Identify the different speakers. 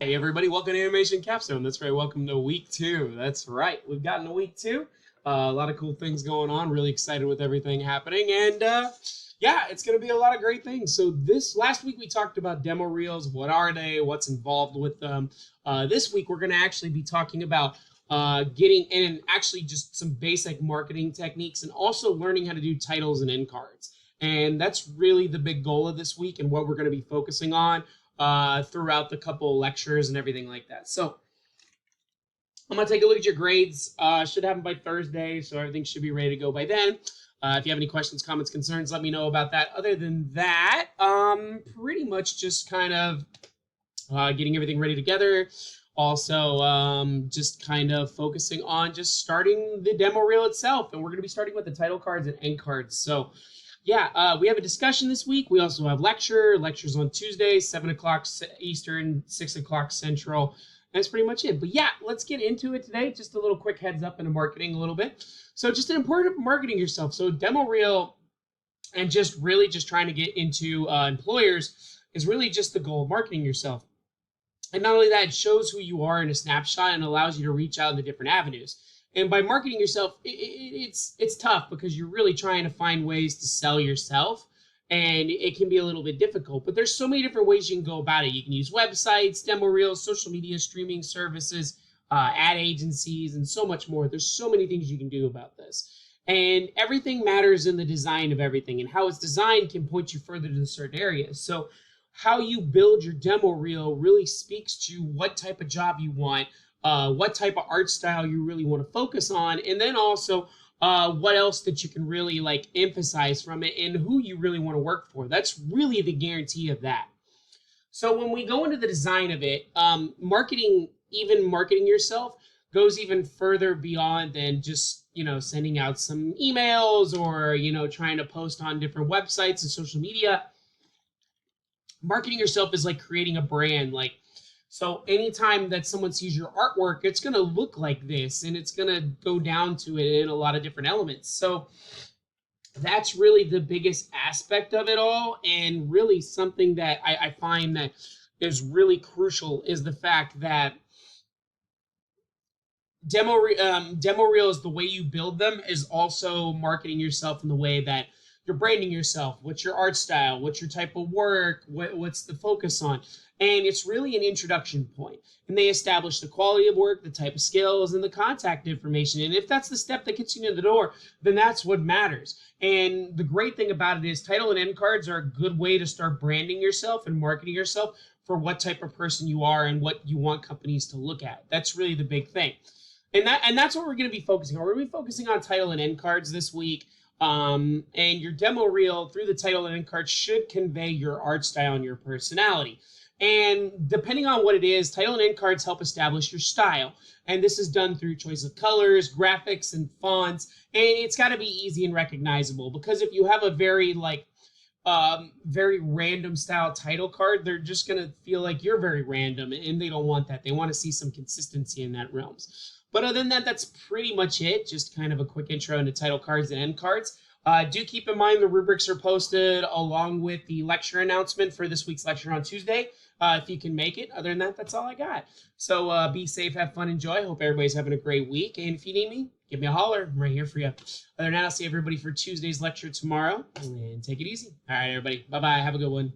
Speaker 1: Hey everybody, welcome to Animation Capstone. That's right, welcome to week 2. That's right, we've gotten to week 2. A lot of cool things going on. Really excited with everything happening, and yeah, it's going to be a lot of great things. So this last week we talked about demo reels. What are they? What's involved with them? This week we're going to actually be talking about getting in actually just some basic marketing techniques, and also learning how to do titles and end cards. And that's really the big goal of this week, and what we're going to be focusing on throughout the couple of lectures and everything like that. So I'm going to take a look at your grades. Should have them by Thursday, so everything should be ready to go by then. If you have any questions, comments, concerns, let me know about that. Other than that, pretty much just kind of getting everything ready together. Also, just kind of focusing on just starting the demo reel itself. And we're going to be starting with the title cards and end cards. So yeah, we have a discussion this week. We also have lectures on Tuesday, 7 o'clock Eastern, 6 o'clock Central. That's pretty much it. But yeah, let's get into it today. Just a little quick heads up into marketing a little bit. So just an important marketing yourself. So demo reel and just really just trying to get into employers is really just the goal of marketing yourself. And not only that, it shows who you are in a snapshot and allows you to reach out into different avenues. And by marketing yourself, it's tough because you're really trying to find ways to sell yourself, and it can be a little bit difficult. But there's so many different ways you can go about it. You can use websites, demo reels, social media, streaming services, ad agencies, and so much more. There's so many things you can do about this. And everything matters in the design of everything, and how it's designed can point you further to certain areas. So how you build your demo reel really speaks to what type of job you want, what type of art style you really want to focus on, and then also what else that you can really like emphasize from it, and who you really want to work for. That's really the guarantee of that. So when we go into the design of it, even marketing yourself goes even further beyond than just sending out some emails or trying to post on different websites and social media. Marketing yourself is like creating a brand. So anytime that someone sees your artwork, it's going to look like this, and it's going to go down to it in a lot of different elements. So that's really the biggest aspect of it all. And really something that I find that is really crucial is the fact that demo reels, the way you build them, is also marketing yourself in the way that you're branding yourself. What's your art style? What's your type of work? What's the focus on? And it's really an introduction point. And they establish the quality of work, the type of skills, and the contact information. And if that's the step that gets you in the door, then that's what matters. And the great thing about it is title and end cards are a good way to start branding yourself and marketing yourself for what type of person you are and what you want companies to look at. That's really the big thing. And that's what we're going to be focusing on. We're going to be focusing on title and end cards this week. And your demo reel through the title and end card should convey your art style and your personality. And depending on what it is, title and end cards help establish your style. And this is done through choice of colors, graphics, and fonts. And it's got to be easy and recognizable, because if you have a very very random style title card, they're just going to feel like you're very random, and they don't want that. They want to see some consistency in that realms. But other than that, that's pretty much it. Just kind of a quick intro into title cards and end cards. Do keep in mind the rubrics are posted along with the lecture announcement for this week's lecture on Tuesday, if you can make it. Other than that, that's all I got. So be safe, have fun, enjoy. Hope everybody's having a great week. And if you need me, give me a holler. I'm right here for you. Other than that, I'll see everybody for Tuesday's lecture tomorrow. And take it easy. All right, everybody. Bye-bye. Have a good one.